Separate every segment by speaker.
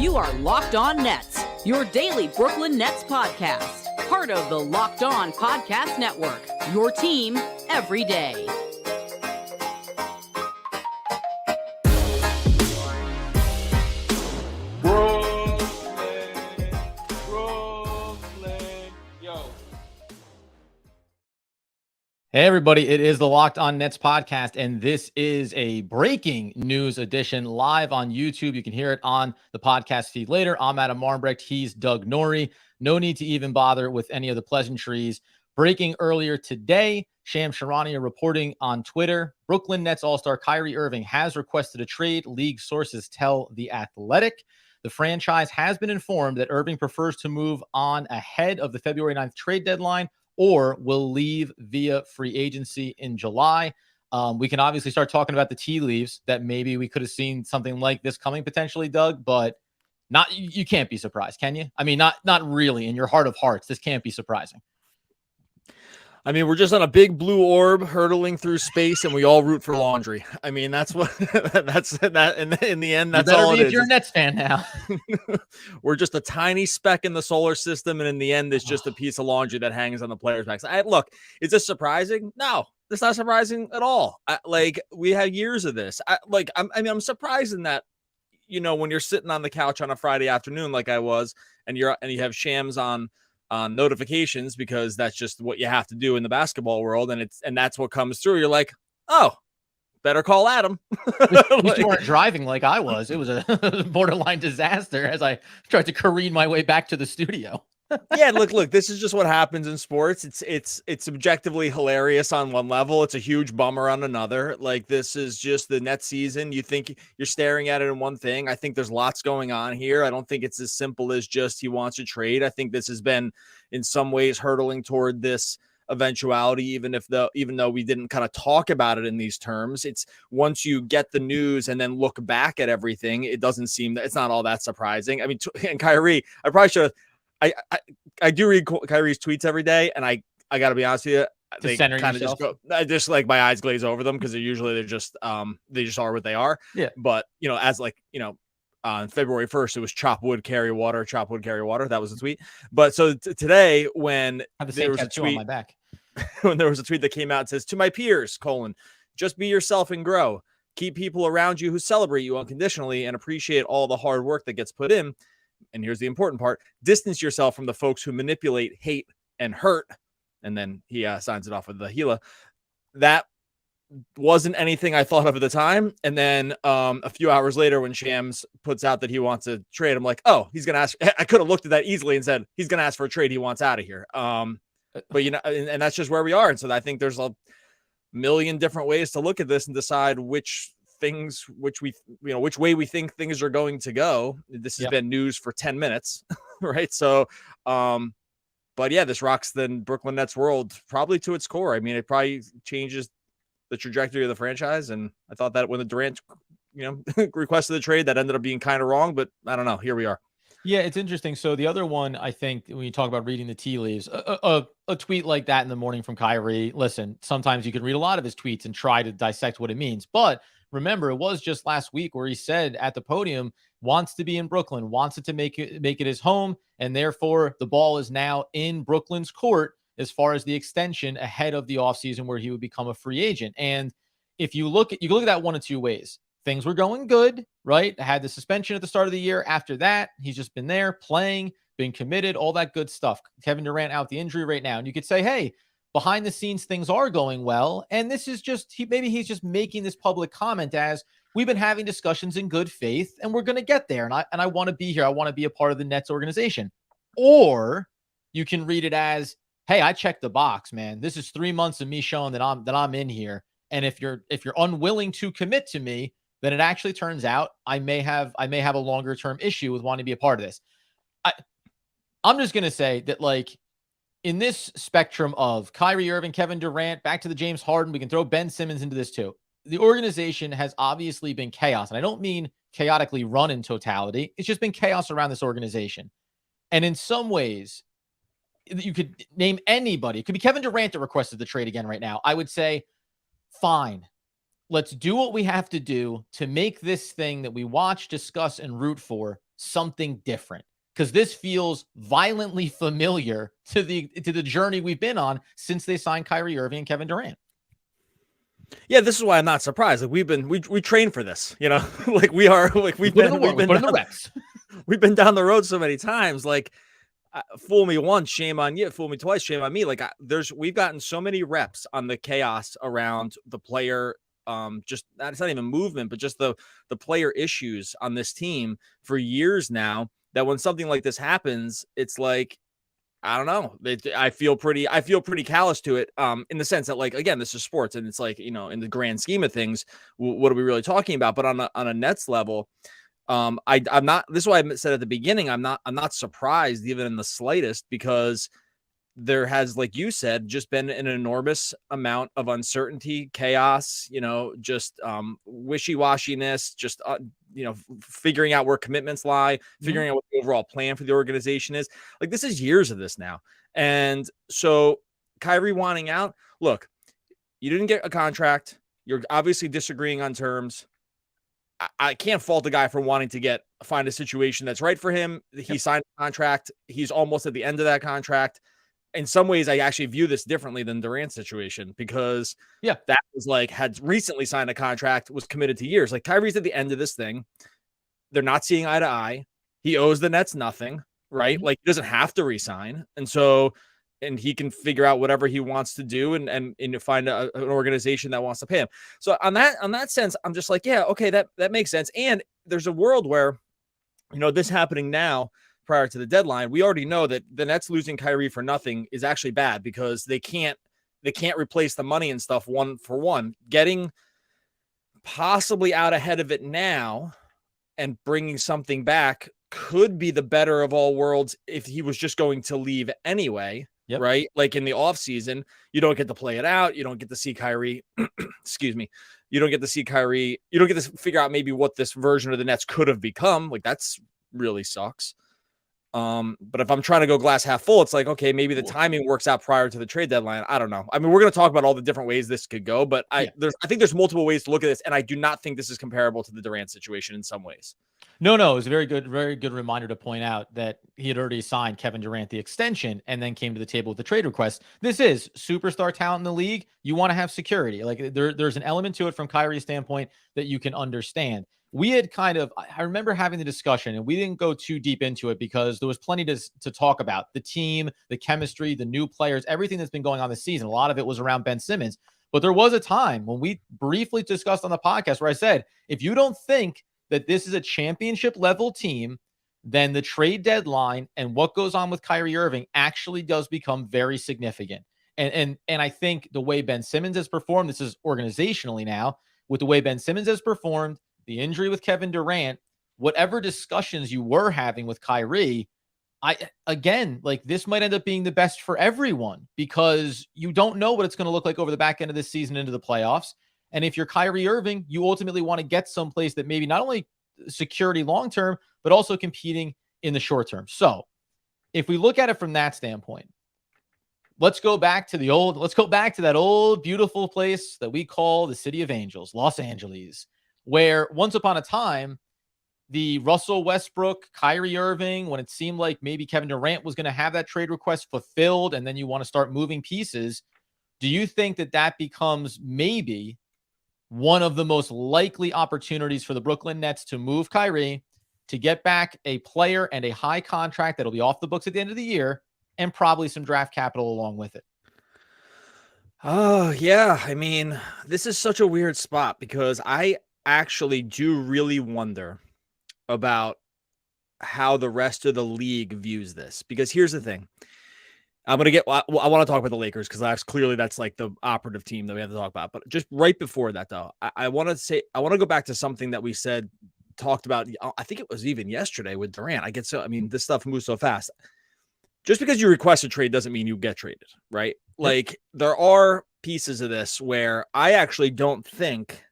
Speaker 1: You are Locked On Nets, your daily Brooklyn Nets podcast. Part of the Locked On Podcast Network, your team every day.
Speaker 2: Hey everybody, it is the Locked On Nets podcast, and this is a breaking news edition live on YouTube. You can hear it on the podcast feed later. I'm Adam Marmbrecht. He's Doug Norrie. No need to even bother with any of the pleasantries. Breaking earlier today, Shams Charania reporting on Twitter, Brooklyn Nets All-Star Kyrie Irving has requested a trade, league sources tell The Athletic. The franchise has been informed that Irving prefers to move on ahead of the February 9th trade deadline, or will leave via free agency in July. We can obviously start talking about the tea leaves that maybe we could have seen something like this coming potentially, Doug, but not, you can't be surprised, can you? I mean, not really. In your heart of hearts, this can't be surprising.
Speaker 3: I mean, we're just on a big blue orb hurtling through space, and we all root for laundry. I mean, that's what that's that. In the end, that's all it is.
Speaker 2: If you're a Nets fan now,
Speaker 3: we're just a tiny speck in the solar system, and in the end, it's just a piece of laundry that hangs on the players' backs. Look, is this surprising? No, it's not surprising at all. We have years of this. I'm surprised in that, you know, when you're sitting on the couch on a Friday afternoon, like I was, and you have Shams on notifications, because that's just what you have to do in the basketball world, and that's what comes through. You're like, oh, better call Adam.
Speaker 2: You weren't driving like I was. It was a borderline disaster as I tried to careen my way back to the studio.
Speaker 3: Yeah, look, this is just what happens in sports. It's objectively hilarious on one level. It's a huge bummer on another. Like, this is just the Nets season. You think you're staring at it in one thing. I think there's lots going on here. I don't think it's as simple as just he wants to trade. I think this has been in some ways hurtling toward this eventuality, even though we didn't kind of talk about it in these terms. It's once you get the news and then look back at everything, it doesn't seem that it's not all that surprising. I mean, and Kyrie, I probably should have. I do read Kyrie's tweets every day, and I got to be honest with you, they kind of just like my eyes glaze over them, because they're just they just are what they are.
Speaker 2: Yeah.
Speaker 3: But on February 1st, it was chop wood, carry water, chop wood, carry water. That was the tweet. But so today, when there was a tweet
Speaker 2: on my back,
Speaker 3: when there was a tweet that came out and says, "To my peers, just be yourself and grow. Keep people around you who celebrate you unconditionally and appreciate all the hard work that gets put in. And here's the important part: distance yourself from the folks who manipulate, hate, and hurt." And then he signs it off with the Gila. That wasn't anything I thought of at the time. And then a few hours later, when Shams puts out that he wants to trade, I'm like, oh, he's going to ask. I could have looked at that easily and said, he's going to ask for a trade. He wants out of here. But, you know, and that's just where we are. And so I think there's a million different ways to look at this and decide which way we think things are going to go. This has been news for 10 minutes, right? So, but yeah, this rocks the Brooklyn Nets world probably to its core. I mean, it probably changes the trajectory of the franchise. And I thought that when the Durant, requested the trade, that ended up being kind of wrong, but I don't know. Here we are.
Speaker 2: Yeah, it's interesting. So the other one, I think, when you talk about reading the tea leaves, a tweet like that in the morning from Kyrie, listen, sometimes you can read a lot of his tweets and try to dissect what it means, but remember, it was just last week where he said at the podium, wants to be in Brooklyn, wants it to make it his home, and therefore the ball is now in Brooklyn's court as far as the extension ahead of the offseason where he would become a free agent. And if you look at that one of two ways. Things were going good, right? I had the suspension at the start of the year. After that, he's just been there playing, been committed, all that good stuff. Kevin Durant out the injury right now. And you could say, hey, behind the scenes, things are going well. And this is just, maybe he's just making this public comment as we've been having discussions in good faith and we're going to get there. And I want to be here. I want to be a part of the Nets organization. Or you can read it as, hey, I checked the box, man. This is 3 months of me showing that I'm in here. And if you're unwilling to commit to me, then it actually turns out I may have a longer term issue with wanting to be a part of this. I'm just going to say that, like, in this spectrum of Kyrie Irving, Kevin Durant, back to the James Harden, we can throw Ben Simmons into this too. The organization has obviously been chaos. And I don't mean chaotically run in totality. It's just been chaos around this organization. And in some ways, you could name anybody. It could be Kevin Durant that requested the trade again right now. I would say, fine. Let's do what we have to do to make this thing that we watch, discuss, and root for something different? Because this feels violently familiar to the journey we've been on since they signed Kyrie Irving and Kevin Durant.
Speaker 3: Yeah, this is why I'm not surprised. Like we train for this, like we are like we've been
Speaker 2: the reps.
Speaker 3: We've been down the road so many times. Like fool me once, shame on you. Fool me twice, shame on me. Like we've gotten so many reps on the chaos around the player. Just it's not even movement, but just the player issues on this team for years now, that when something like this happens, it's like, I don't know. I feel pretty callous to it. In the sense that, like, again, this is sports, and it's like, in the grand scheme of things, what are we really talking about? But on a Nets level, I'm not. This is why I said at the beginning, I'm not surprised even in the slightest, because there has, like you said, just been an enormous amount of uncertainty, chaos, just wishy-washiness, just figuring out where commitments lie, figuring out what the overall plan for the organization is. Like, this is years of this now. And so Kyrie wanting out, look, you didn't get a contract. You're obviously disagreeing on terms. I can't fault the guy for wanting to find a situation that's right for him. He signed a contract. He's almost at the end of that contract. In some ways, I actually view this differently than Durant's situation, because that was like, had recently signed a contract, was committed to years. Like, Kyrie's at the end of this thing. They're not seeing eye to eye. He owes the Nets nothing, right? Like, he doesn't have to resign. And he can figure out whatever he wants to do and find an organization that wants to pay him. So on that sense, I'm just like, yeah, okay, that makes sense. And there's a world where, this happening now, prior to the deadline, we already know that the Nets losing Kyrie for nothing is actually bad, because they can't replace the money and stuff one for one. Getting possibly out ahead of it now and bringing something back could be the better of all worlds if he was just going to leave anyway, right? Like, in the offseason, you don't get to play it out. You don't get to see Kyrie. Excuse me. You don't get to see Kyrie. You don't get to figure out maybe what this version of the Nets could have become. Like, that's really sucks. But if I'm trying to go glass half full, it's like, okay, maybe the timing works out prior to the trade deadline. I don't know. I mean, we're going to talk about all the different ways this could go, but I think there's multiple ways to look at this, and I do not think this is comparable to the Durant situation in some ways.
Speaker 2: No, it was a very good reminder to point out that he had already signed Kevin Durant the extension and then came to the table with the trade request. This is superstar talent in the league. You want to have security. Like, there's an element to it from Kyrie's standpoint that you can understand. We had I remember having the discussion, and we didn't go too deep into it because there was plenty to talk about. The team, the chemistry, the new players, everything that's been going on this season. A lot of it was around Ben Simmons. But there was a time when we briefly discussed on the podcast where I said, if you don't think that this is a championship level team, then the trade deadline and what goes on with Kyrie Irving actually does become very significant. And I think the way Ben Simmons has performed, this is organizationally now, with the way Ben Simmons has performed, the injury with Kevin Durant, whatever discussions you were having with Kyrie, this might end up being the best for everyone, because you don't know what it's going to look like over the back end of this season into the playoffs. And if you're Kyrie Irving, you ultimately want to get someplace that maybe not only security long-term, but also competing in the short term. So if we look at it from that standpoint, let's go back to that old, beautiful place that we call the City of Angels, Los Angeles, where once upon a time, the Russell Westbrook, Kyrie Irving, when it seemed like maybe Kevin Durant was going to have that trade request fulfilled, and then you want to start moving pieces, do you think that becomes maybe one of the most likely opportunities for the Brooklyn Nets to move Kyrie, to get back a player and a high contract that'll be off the books at the end of the year, and probably some draft capital along with it?
Speaker 3: Oh, yeah. I mean, this is such a weird spot, because I actually do really wonder about how the rest of the league views this. Because here's the thing. I want to talk about the Lakers, because clearly that's like the operative team that we have to talk about. But just right before that, though, I want to go back to something that we talked about. I think it was even yesterday with Durant. This stuff moves so fast. Just because you request a trade doesn't mean you get traded, right? Like, there are pieces of this where I actually don't think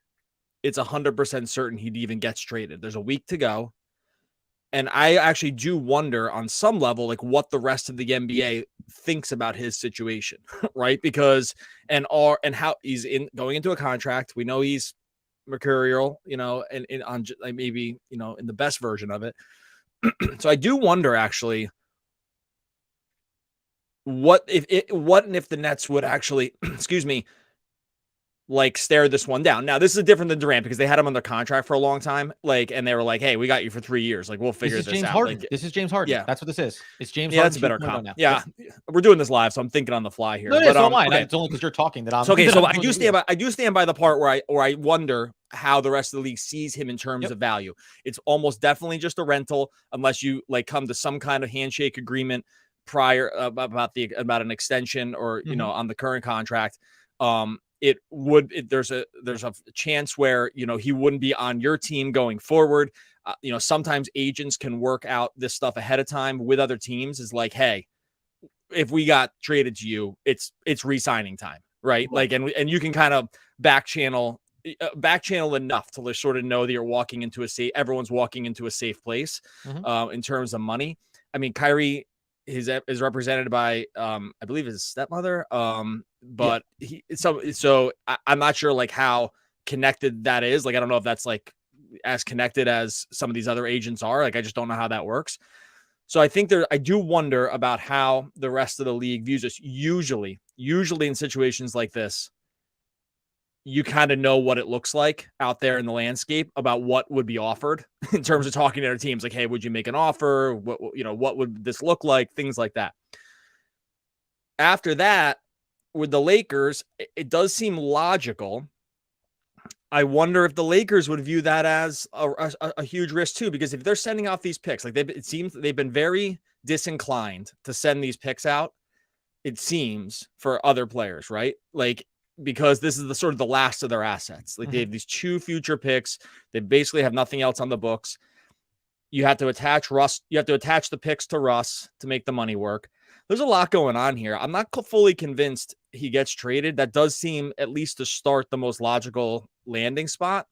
Speaker 3: it's 100% certain he'd even gets traded. There's a week to go. And I actually do wonder on some level, like, what the rest of the NBA thinks about his situation, right? Because, and how he's going into a contract. We know he's mercurial, and maybe, in the best version of it. So I do wonder actually what if the Nets would actually, excuse me, like stare this one down. Now, this is different than Durant because they had him under contract for a long time. Like, and they were like, hey, we got you for 3 years. Like, we'll figure this out.
Speaker 2: Harden.
Speaker 3: Like,
Speaker 2: This is James Harden.
Speaker 3: yeah.
Speaker 2: That's what this is. It's James
Speaker 3: Yeah,
Speaker 2: Harden.
Speaker 3: that's a better
Speaker 2: 2.0
Speaker 3: comp.
Speaker 2: now.
Speaker 3: Yeah. We're doing this live, so I'm thinking on the fly here.
Speaker 2: No,
Speaker 3: but
Speaker 2: so am I.
Speaker 3: okay.
Speaker 2: It's only because you're talking that I'm
Speaker 3: so, okay.
Speaker 2: that
Speaker 3: So
Speaker 2: I'm
Speaker 3: I do stand by the part where I wonder how the rest of the league sees him in terms of value. It's almost definitely just a rental unless you like come to some kind of handshake agreement prior about an extension or on the current contract. There's a chance where he wouldn't be on your team going forward. Sometimes agents can work out this stuff ahead of time with other teams. Is like, hey, if we got traded to you, it's re-signing time, right? Like, and you can kind of back channel enough to sort of know that you're walking into everyone's walking into a safe place in terms of money. I mean, Kyrie is represented by I believe his stepmother. But I'm not sure like how connected that is. Like, I don't know if that's like as connected as some of these other agents are. Like, I just don't know how that works. So I think I do wonder about how the rest of the league views this. Usually in situations like this, you kind of know what it looks like out there in the landscape about what would be offered in terms of talking to other teams. Like, hey, would you make an offer? What would this look like? Things like that. After that, with the Lakers, it does seem logical. I wonder if the Lakers would view that as a huge risk too, because if they're sending off these picks, like it seems they've been very disinclined to send these picks out. It seems for other players, right? Like, because this is the sort of the last of their assets. Like they have these 2 future picks. They basically have nothing else on the books. You have to attach Russ. You have to attach the picks to Russ to make the money work. There's a lot going on here. I'm not fully convinced he gets traded. That does seem, at least to start, the most logical landing spot,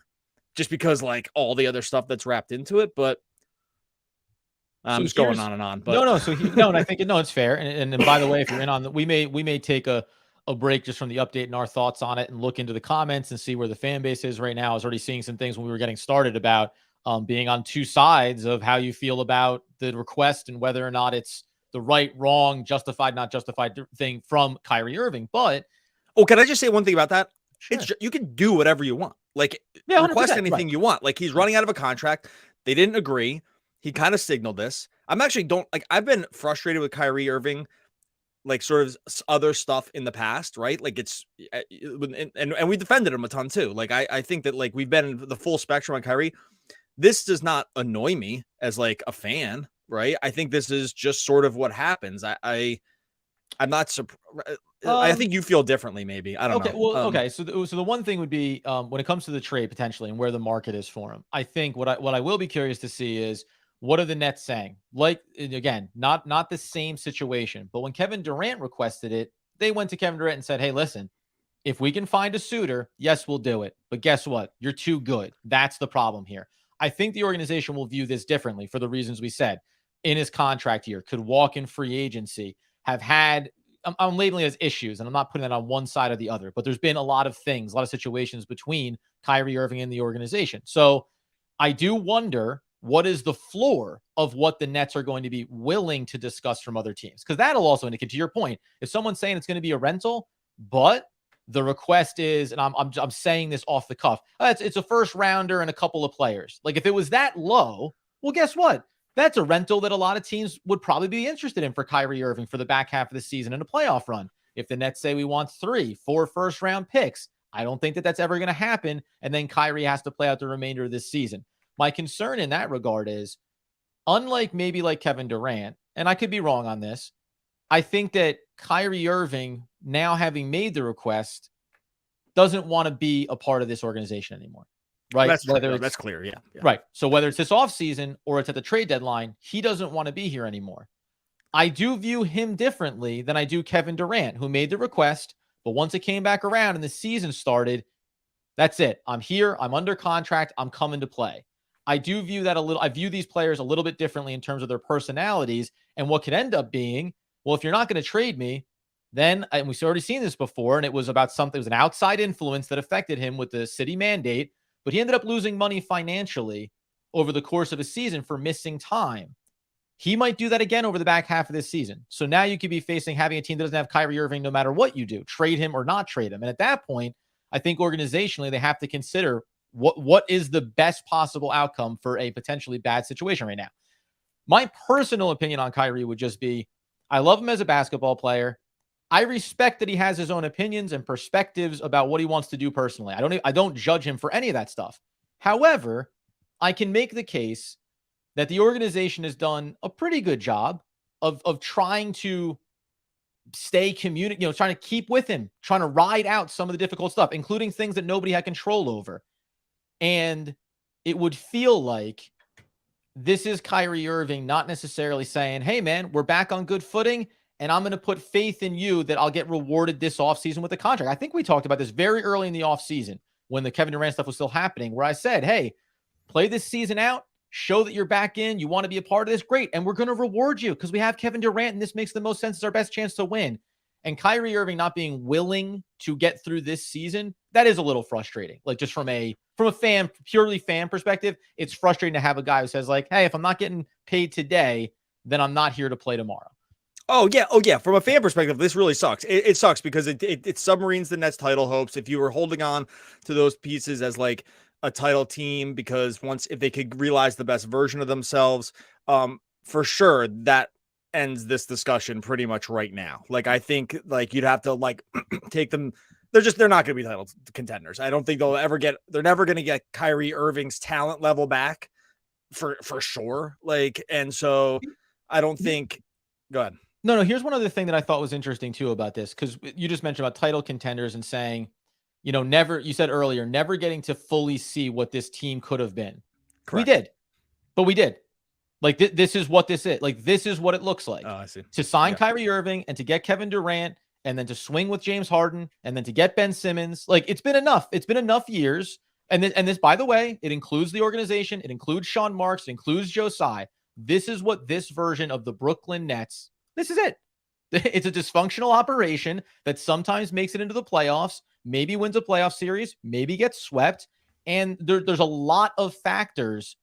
Speaker 3: just because like all the other stuff that's wrapped into it. But I'm just going on and on. But
Speaker 2: and I think it's fair. And by the way, if you're in on we may take a break just from the update and our thoughts on it and look into the comments and see where the fan base is right now. I was already seeing some things when we were getting started about being on two sides of how you feel about the request and whether or not it's the right, wrong, justified, not justified thing from Kyrie Irving. But
Speaker 3: can I just say one thing about that?
Speaker 2: Sure.
Speaker 3: You can do whatever you want. Like, request anything you want. Like, he's running out of a contract. They didn't agree. He kind of signaled this. I've been frustrated with Kyrie Irving, like sort of other stuff in the past, right? Like and we defended him a ton too. Like, I think that like we've been the full spectrum on Kyrie. This does not annoy me as like a fan, right? I think this is just sort of what happens. I'm not surprised. I think you feel differently, maybe. I don't know.
Speaker 2: Well, okay. So the one thing would be when it comes to the trade potentially and where the market is for him. I think what I will be curious to see is what are the Nets saying? Like, again, not the same situation, but when Kevin Durant requested it, they went to Kevin Durant and said, "Hey, listen, if we can find a suitor, yes, we'll do it. But guess what? You're too good. That's the problem here." I think the organization will view this differently for the reasons we said. In his contract year, could walk in free agency, have had, I'm labeling it as issues, and I'm not putting that on one side or the other, but there's been a lot of things, a lot of situations between Kyrie Irving and the organization. So I do wonder what is the floor of what the Nets are going to be willing to discuss from other teams, because that'll also indicate, to your point, if someone's saying it's going to be a rental, but the request is, and I'm saying this off the cuff, it's a first rounder and a couple of players. Like, if it was that low, well, guess what? That's a rental that a lot of teams would probably be interested in for Kyrie Irving for the back half of the season in a playoff run. If the Nets say we want 3-4 first round picks, I don't think that that's ever going to happen. And then Kyrie has to play out the remainder of this season. My concern in that regard is, unlike maybe like Kevin Durant, and I could be wrong on this, I think that Kyrie Irving, now having made the request, doesn't want to be a part of this organization anymore. Right.
Speaker 3: That's clear. Yeah.
Speaker 2: Right. So whether it's this offseason or it's at the trade deadline, he doesn't want to be here anymore. I do view him differently than I do Kevin Durant, who made the request, but once it came back around and the season started, that's it. I'm here. I'm under contract. I'm coming to play. I do view that a little. I view these players a little bit differently in terms of their personalities and what could end up being, well, if you're not going to trade me, then, and we've already seen this before, and it was about something, it was an outside influence that affected him with the city mandate, but he ended up losing money financially over the course of a season for missing time. He might do that again over the back half of this season. So now you could be facing having a team that doesn't have Kyrie Irving no matter what you do, trade him or not trade him. And at that point, I think organizationally they have to consider what is the best possible outcome for a potentially bad situation right now. My personal opinion on Kyrie would just be, I love him as a basketball player. I respect that he has his own opinions and perspectives about what he wants to do personally. I don't judge him for any of that stuff. However, I can make the case that the organization has done a pretty good job of trying to stay trying to keep with him, trying to ride out some of the difficult stuff, including things that nobody had control over. And it would feel like this is Kyrie Irving not necessarily saying, hey, man, we're back on good footing, and I'm going to put faith in you that I'll get rewarded this offseason with a contract. I think we talked about this very early in the offseason when the Kevin Durant stuff was still happening, where I said, hey, play this season out, show that you're back in, you want to be a part of this, great, and we're going to reward you because we have Kevin Durant, and this makes the most sense. It's our best chance to win. And Kyrie Irving not being willing to get through this season, that is a little frustrating. Like, just from a purely fan perspective, it's frustrating to have a guy who says, like, hey, if I'm not getting paid today, then I'm not here to play tomorrow.
Speaker 3: Oh yeah. From a fan perspective, this really sucks. It sucks because it submarines the Nets title hopes. If you were holding on to those pieces as like a title team, because if they could realize the best version of themselves, for sure that ends this discussion pretty much right now. Like, I think like you'd have to like take them. They're not going to be title contenders. I don't think they're never going to get Kyrie Irving's talent level back for sure. Like, and so I don't think, go ahead.
Speaker 2: No, here's one other thing that I thought was interesting too about this, because you just mentioned about title contenders and saying, you said earlier, never getting to fully see what this team could have been. Correct. We did. Like, this is what this is. Like, this is what it looks like.
Speaker 3: Oh, I see.
Speaker 2: To sign Kyrie Irving and to get Kevin Durant and then to swing with James Harden and then to get Ben Simmons. Like, it's been enough. It's been enough years. And this, by the way, it includes the organization. It includes Sean Marks. It includes Joe Tsai. This is what this version of the Brooklyn Nets, this is it. It's a dysfunctional operation that sometimes makes it into the playoffs, maybe wins a playoff series, maybe gets swept. And there's a lot of factors,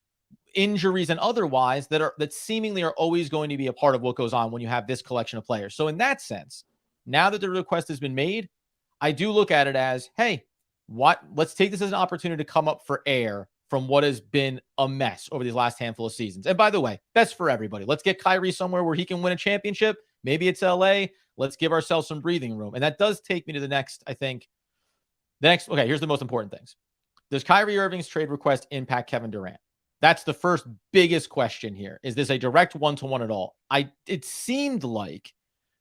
Speaker 2: injuries and otherwise, that seemingly are always going to be a part of what goes on when you have this collection of players. So in that sense, now that the request has been made, I do look at it as, hey, let's take this as an opportunity to come up for air from what has been a mess over these last handful of seasons. And by the way, that's for everybody. Let's get Kyrie somewhere where he can win a championship. Maybe it's LA. Let's give ourselves some breathing room. And that does take me to the next, okay, here's the most important things. Does Kyrie Irving's trade request impact Kevin Durant? That's the first biggest question here. Is this a direct one-to-one at all? It seemed like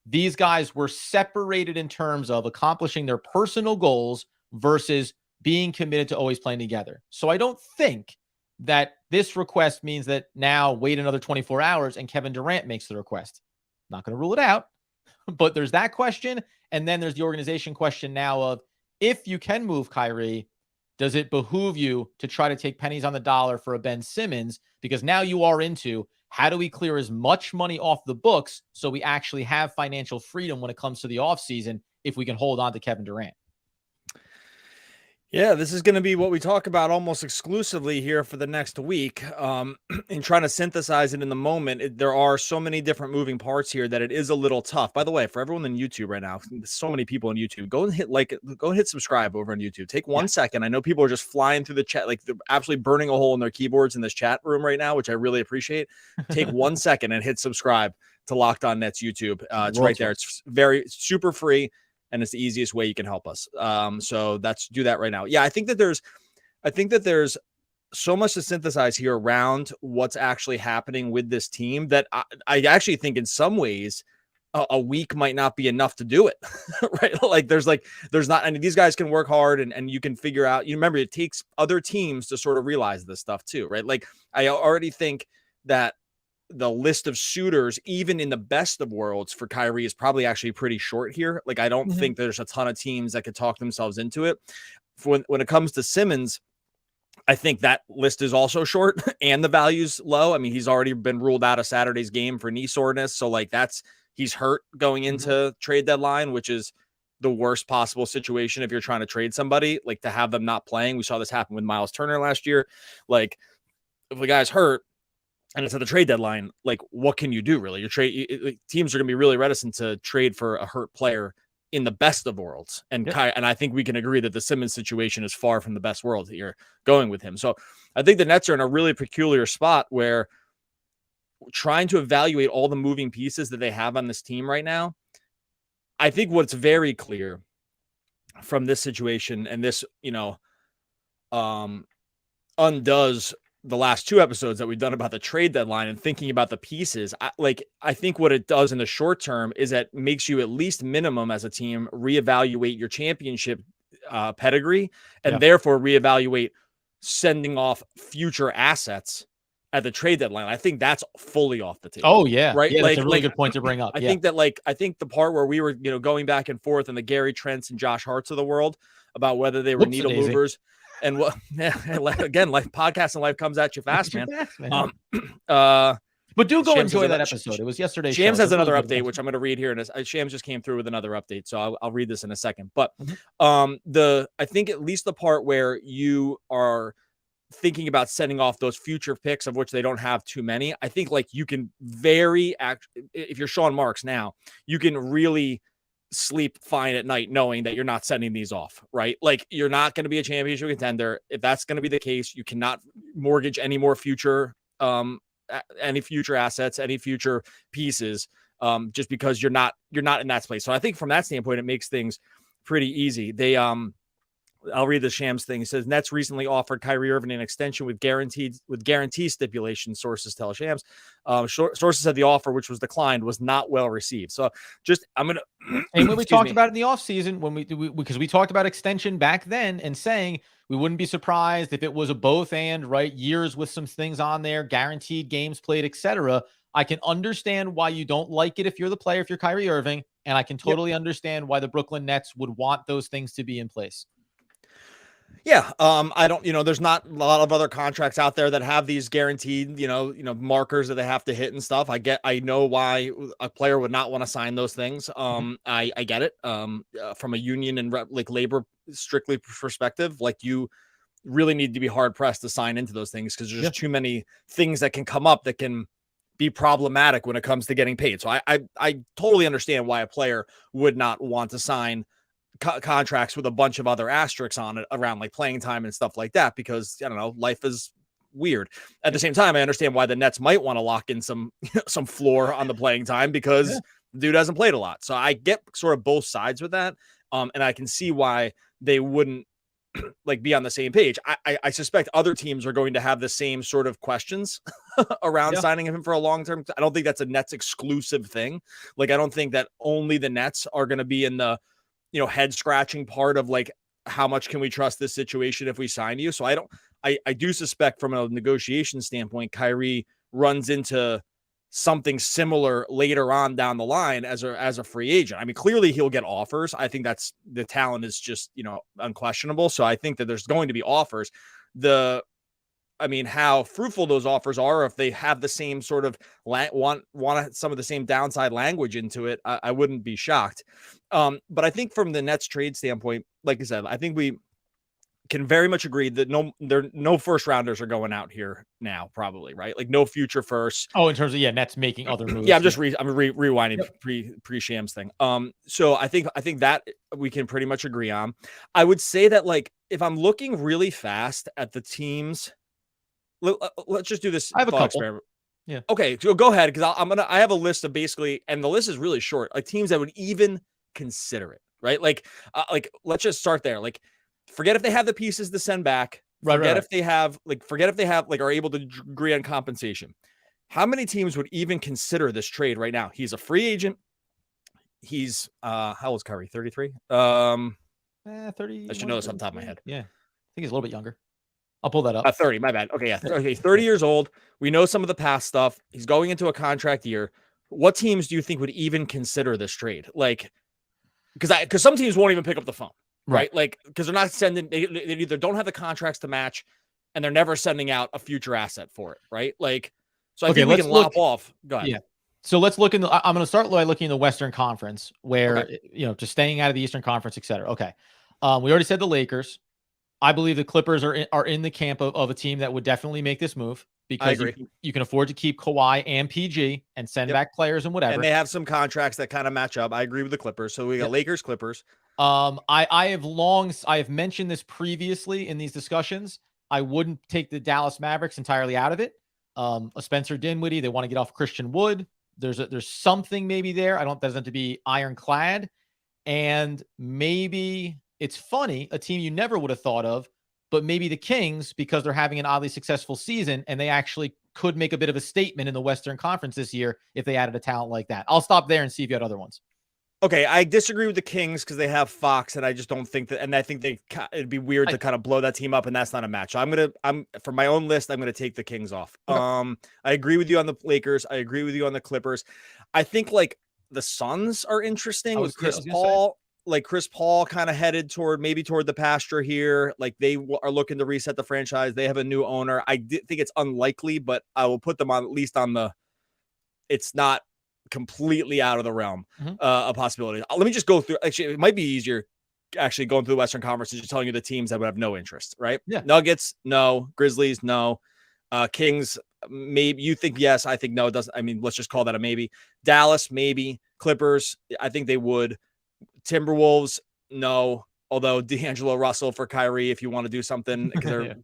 Speaker 2: these guys were separated in terms of accomplishing their personal goals versus being committed to always playing together. So I don't think that this request means that now wait another 24 hours and Kevin Durant makes the request. Not going to rule it out, but there's that question. And then there's the organization question now of, if you can move Kyrie, does it behoove you to try to take pennies on the dollar for a Ben Simmons? Because now you are into, how do we clear as much money off the books so we actually have financial freedom when it comes to the offseason if we can hold on to Kevin Durant?
Speaker 3: Yeah, this is going to be what we talk about almost exclusively here for the next week. In trying to synthesize it in the moment, there are so many different moving parts here that it is a little tough. By the way, for everyone on YouTube right now, so many people on YouTube, go and hit subscribe over on YouTube. Take 1 second. I know people are just flying through the chat, like they're absolutely burning a hole in their keyboards in this chat room right now, which I really appreciate. Take 1 second and hit subscribe to Locked On Nets YouTube. It's right there. It's super free. And it's the easiest way you can help us. So do that right now. Yeah, I think that there's so much to synthesize here around what's actually happening with this team that I actually think in some ways a week might not be enough to do it. Right? Like there's not, and these guys can work hard and you can figure out, you remember, it takes other teams to sort of realize this stuff too, right? Like I already think that the list of suitors, even in the best of worlds for Kyrie, is probably actually pretty short here. Like, I don't think there's a ton of teams that could talk themselves into it. When it comes to Simmons, I think that list is also short and the value's low. I mean, he's already been ruled out of Saturday's game for knee soreness. So like he's hurt going into trade deadline, which is the worst possible situation if you're trying to trade somebody, like to have them not playing. We saw this happen with Miles Turner last year. Like, if the guy's hurt and it's at the trade deadline, like what can you do really? Teams are going to be really reticent to trade for a hurt player in the best of worlds. And and I think we can agree that the Simmons situation is far from the best world that you're going with him. So I think the Nets are in a really peculiar spot where trying to evaluate all the moving pieces that they have on this team right now. I think what's very clear from this situation, and this, undoes the last 2 episodes that we've done about the trade deadline and thinking about the pieces. I think what it does in the short term is that makes you at least minimum as a team reevaluate your championship pedigree, and therefore reevaluate sending off future assets at the trade deadline. I think that's fully off the table.
Speaker 2: Oh yeah.
Speaker 3: Right.
Speaker 2: Yeah, that's a really good point to bring up.
Speaker 3: I think the part where we were, going back and forth in the Gary Trents and Josh Harts of the world about whether they were needle movers and what, again, life podcast and life comes at you fast, man.
Speaker 2: But do go enjoy that episode. It was yesterday.
Speaker 3: Shams has another update, which I'm going to read here. And Shams just came through with another update. So I'll read this in a second. But I think at least the part where you are thinking about sending off those future picks, of which they don't have too many, I think like you can if you're Sean Marks now, you can really sleep fine at night knowing that you're not sending these off, right? Like you're not going to be a championship contender. If that's going to be the case, you cannot mortgage any more future, any future assets, any future pieces, just because you're not in that space. So I think from that standpoint, it makes things pretty easy. I'll read the Shams thing. It says Nets recently offered Kyrie Irving an extension with guarantee stipulations. Sources tell Shams. Sources said the offer, which was declined, was not well received. So I'm gonna.
Speaker 2: And when we talked about it in the offseason, because we talked about extension back then and saying we wouldn't be surprised if it was a both and, right, years with some things on there, guaranteed games played, etc. I can understand why you don't like it if you're the player, if you're Kyrie Irving, and I can totally understand why the Brooklyn Nets would want those things to be in place.
Speaker 3: Yeah. I don't, there's not a lot of other contracts out there that have these guaranteed, markers that they have to hit and stuff. I know why a player would not want to sign those things. I get it. From a union and labor strictly perspective, like you really need to be hard pressed to sign into those things because there's just too many things that can come up that can be problematic when it comes to getting paid. So I totally understand why a player would not want to sign contracts with a bunch of other asterisks on it around like playing time and stuff like that, because I don't know, life is weird. At the same time, I understand why the Nets might want to lock in some floor on the playing time because the dude hasn't played a lot. So I get sort of both sides with that. And I can see why they wouldn't be on the same page. I suspect other teams are going to have the same sort of questions around signing him for a long term. I don't think that's a Nets exclusive thing. Like, I don't think that only the Nets are going to be in the, head scratching part of like, how much can we trust this situation if we sign you? So I do suspect from a negotiation standpoint, Kyrie runs into something similar later on down the line as a free agent. I mean, clearly he'll get offers. I think that's the talent is just, unquestionable. So I think that there's going to be offers. How fruitful those offers are, if they have the same sort of want some of the same downside language into it, I wouldn't be shocked. But I think from the Nets trade standpoint, like I said, I think we can very much agree that no first rounders are going out here now, probably, right? Like no future firsts.
Speaker 2: Oh, in terms of Nets making other moves.
Speaker 3: Yeah, I'm just rewinding pre-Shams thing. So I think that we can pretty much agree on. I would say that like if I'm looking really fast at the teams. Let's just do this.
Speaker 2: I have a couple.
Speaker 3: Experiment.
Speaker 2: Yeah.
Speaker 3: Okay. So go ahead. Cause I have a list of basically, and the list is really short, like teams that would even consider it. Right. Like let's just start there. Like forget if they have the pieces to send back. Forget if they have are able to agree on compensation. How many teams would even consider this trade right now? He's a free agent. He's how old is Kyrie? 33?
Speaker 2: 30.
Speaker 3: I should know this off the top of my head.
Speaker 2: Yeah. I think he's a little bit younger. I'll pull that up.
Speaker 3: 30, my bad. Okay, yeah. Okay, 30 years old. We know some of the past stuff. He's going into a contract year. What teams do you think would even consider this trade? Like, because some teams won't even pick up the phone, right? Like, because they're not sending, they either don't have the contracts to match and they're never sending out a future asset for it, right? Like, so I think we can lop off. Go ahead.
Speaker 2: Yeah. So let's look I'm going to start by looking in the Western Conference where, just staying out of the Eastern Conference, et cetera. Okay. We already said the Lakers. I believe the Clippers are in the camp of a team that would definitely make this move because you can afford to keep Kawhi and PG and send back players and whatever.
Speaker 3: And they have some contracts that kind of match up. I agree with the Clippers. So we got Lakers, Clippers.
Speaker 2: I have mentioned this previously in these discussions. I wouldn't take the Dallas Mavericks entirely out of it. A Spencer Dinwiddie, they want to get off Christian Wood. There's something maybe there. I don't doesn't have to be ironclad. And maybe it's funny, a team you never would have thought of, but maybe the Kings, because they're having an oddly successful season and they actually could make a bit of a statement in the Western Conference this year if they added a talent like that. I'll stop there and see if you had other ones.
Speaker 3: Okay, I disagree with the Kings because they have Fox, and I just don't think that. And I think it'd be weird to kind of blow that team up, and that's not a match. So I'm for my own list. I'm gonna take the Kings off. Okay. I agree with you on the Lakers. I agree with you on the Clippers. I think like the Suns are interesting with Chris Paul. Like Chris Paul kind of headed toward the pasture here. Like they are looking to reset the franchise. They have a new owner. I think it's unlikely, but I will put them on at least on the. It's not completely out of the realm, a possibility. Let me just go through. Actually, it might be easier actually going through the Western Conference and just telling you the teams that would have no interest, right?
Speaker 2: Yeah.
Speaker 3: Nuggets, no. Grizzlies, no. Kings, maybe. You think yes, I think no. It doesn't. I mean, let's just call that a maybe. Dallas, maybe. Clippers, I think they would. Timberwolves, no. Although D'Angelo Russell for Kyrie, if you want to do something,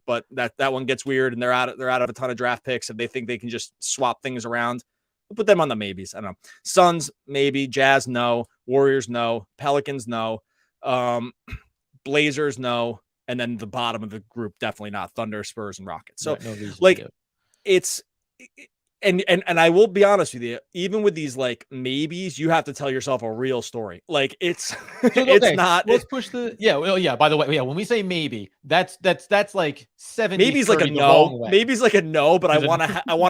Speaker 3: but that one gets weird, and they're out of a ton of draft picks, and they think they can just swap things around. We'll put them on the maybes. I don't know. Suns, maybe. Jazz, no. Warriors, no. Pelicans, no. Blazers, no. And then the bottom of the group, definitely not. Thunder, Spurs, and Rockets. So, it's and I will be honest with you. Even with these like maybes, you have to tell yourself a real story. Like it's it's not.
Speaker 2: Let's push the yeah. By the way, when we say maybe, that's like 70.
Speaker 3: Maybe it's like a no. Maybe it's like a no, but I want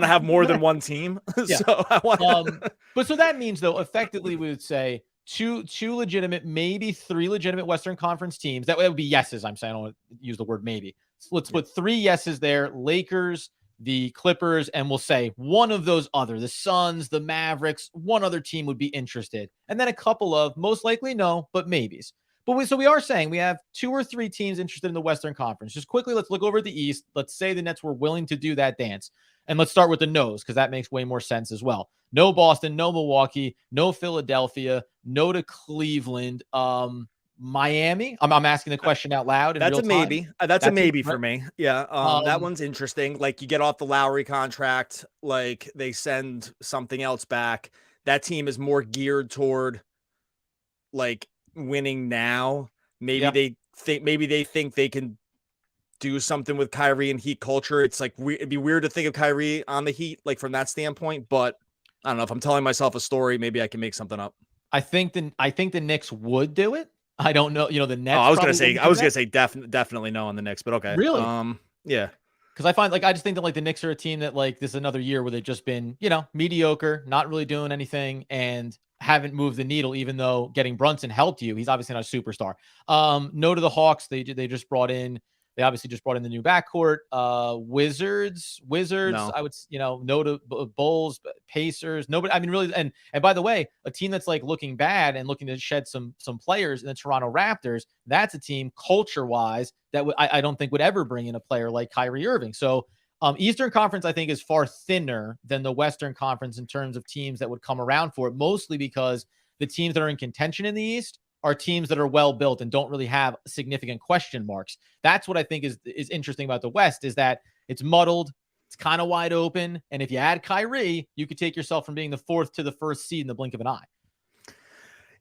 Speaker 3: to have more than one team.
Speaker 2: Yeah.
Speaker 3: So I want.
Speaker 2: But so that means though, effectively, we would say two legitimate, maybe three legitimate Western Conference teams. That would be yeses. I'm saying I don't want to use the word maybe. So let's put three yeses there: Lakers, the Clippers, and we'll say one of those the Suns, the Mavericks, one other team would be interested. And then a couple of most likely no, but maybes. But so we are saying we have two or three teams interested in the Western Conference. Just quickly, let's look over at the East. Let's say the Nets were willing to do that dance. And let's start with the no's because that makes way more sense as well. No Boston, no Milwaukee, no Philadelphia, no to Cleveland. Miami. I'm asking the question out loud.
Speaker 3: That's a maybe. That's a maybe for me. Yeah. That one's interesting. Like you get off the Lowry contract, like they send something else back. That team is more geared toward like winning now. Maybe they think they can do something with Kyrie and Heat culture. It's like it'd be weird to think of Kyrie on the Heat, like from that standpoint, but I don't know if I'm telling myself a story, maybe I can make something up.
Speaker 2: I think the Knicks would do it. I don't know. The Nets.
Speaker 3: I was gonna say definitely no on the Knicks, but okay.
Speaker 2: Really?
Speaker 3: Yeah.
Speaker 2: Because I just think that like the Knicks are a team that like this is another year where they've just been mediocre, not really doing anything, and haven't moved the needle. Even though getting Brunson helped you, he's obviously not a superstar. No to the Hawks. They just brought in. They obviously just brought in the new backcourt. Wizards. No. I would, no to Bulls, Pacers. Nobody. I mean, really. And by the way, a team that's like looking bad and looking to shed some players in the Toronto Raptors. That's a team culture wise that I don't think would ever bring in a player like Kyrie Irving. So Eastern Conference, I think, is far thinner than the Western Conference in terms of teams that would come around for it. Mostly because the teams that are in contention in the East are teams that are well built and don't really have significant question marks. That's what I think is interesting about the West is that it's muddled, it's kind of wide open, and if you add Kyrie, you could take yourself from being the fourth to the first seed in the blink of an eye.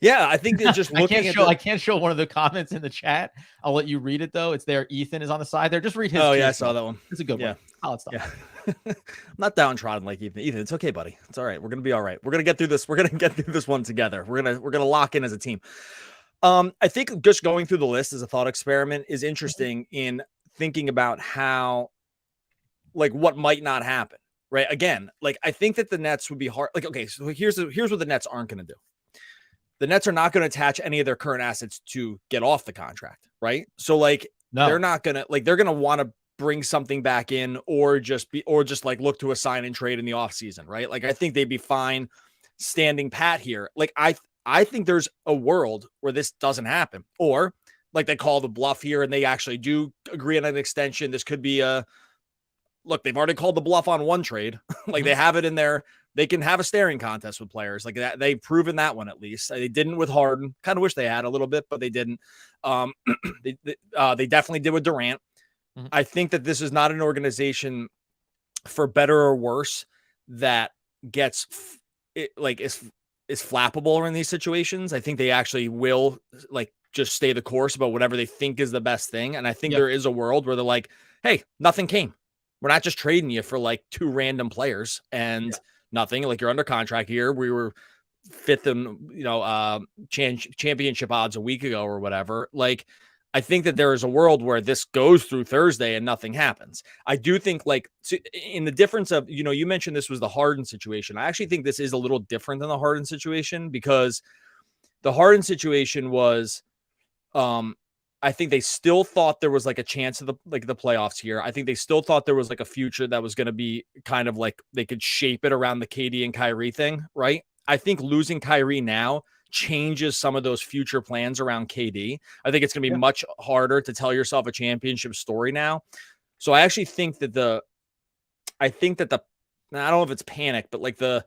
Speaker 3: Yeah, I think they're just looking
Speaker 2: I can't show one of the comments in the chat. I'll let you read it though. It's there. Ethan is on the side there. Just read his.
Speaker 3: Oh yeah, I saw that one.
Speaker 2: It's a good one. Solid stuff.
Speaker 3: Yeah. I'm not downtrodden like Ethan. Ethan, it's okay, buddy. It's all right. We're gonna be all right. We're gonna get through this. We're gonna get through this one together. We're gonna lock in as a team. I think just going through the list as a thought experiment is interesting in thinking about how, like, what might not happen. Right. Again, like I think that the Nets would be hard. Like, okay, so here's what the Nets aren't going to do. The Nets are not going to attach any of their current assets to get off the contract, right? So like they're not going to they're going to want to bring something back in or just like look to a sign and trade in the offseason, right? Like I think they'd be fine standing pat here. Like I think there's a world where this doesn't happen, or like they call the bluff here and they actually do agree on an extension. This could be look, they've already called the bluff on one trade. Like they have it in there. They can have a staring contest with players like that. They've proven that one, at least. They didn't with Harden. Kind of wish they had a little bit, but they didn't. They definitely did with Durant. I think that this is not an organization, for better or worse, that gets is flappable in these situations. I think they actually will like just stay the course about whatever they think is the best thing. And I think there is a world where they're like, hey, nothing came. We're not just trading you for like 2 random players and nothing. Like, you're under contract here. We were 5th in, championship odds a week ago or whatever. Like, I think that there is a world where this goes through Thursday and nothing happens. I do think, like, in the difference of, you mentioned this was the Harden situation. I actually think this is a little different than the Harden situation, because the Harden situation was, I think they still thought there was like a chance of the playoffs here. I think they still thought there was like a future that was going to be kind of like they could shape it around the KD and Kyrie thing, right? I think losing Kyrie now changes some of those future plans around KD. I think it's going to be much harder to tell yourself a championship story now. So I actually think that I don't know if it's panic, but like the